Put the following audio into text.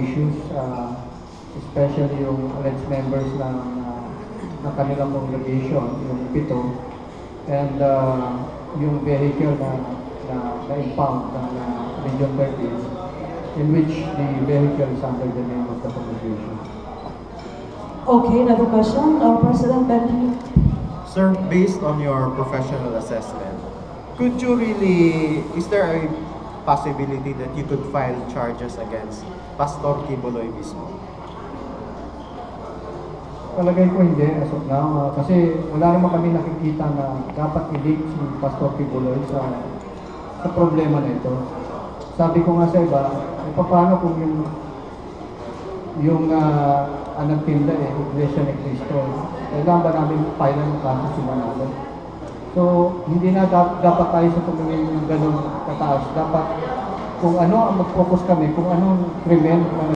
issues, especially yung alleged members ng kanilang congregation, yung 7, and yung vehicle na-impound ng Region 13, in which the vehicle is under the name of the congregation. Okay, another question. President Bentley. Sir, based on your professional assessment, is there a possibility that you could file charges against Pastor Quiboloy mismo? Palagay ko hindi, as of now, kasi wala naman kami nakikita na dapat i-leak si Pastor Quiboloy sa problema na ito. Sabi ko nga sa iba, paano kung yung nagtinda Iglesia ni Cristo, kailangan ba namin file ng kaso si Manalo? So, hindi na dapat tayo sa tumingin ng ganun kataas. Dapat kung ano ang mag-focus kami, kung anong krimen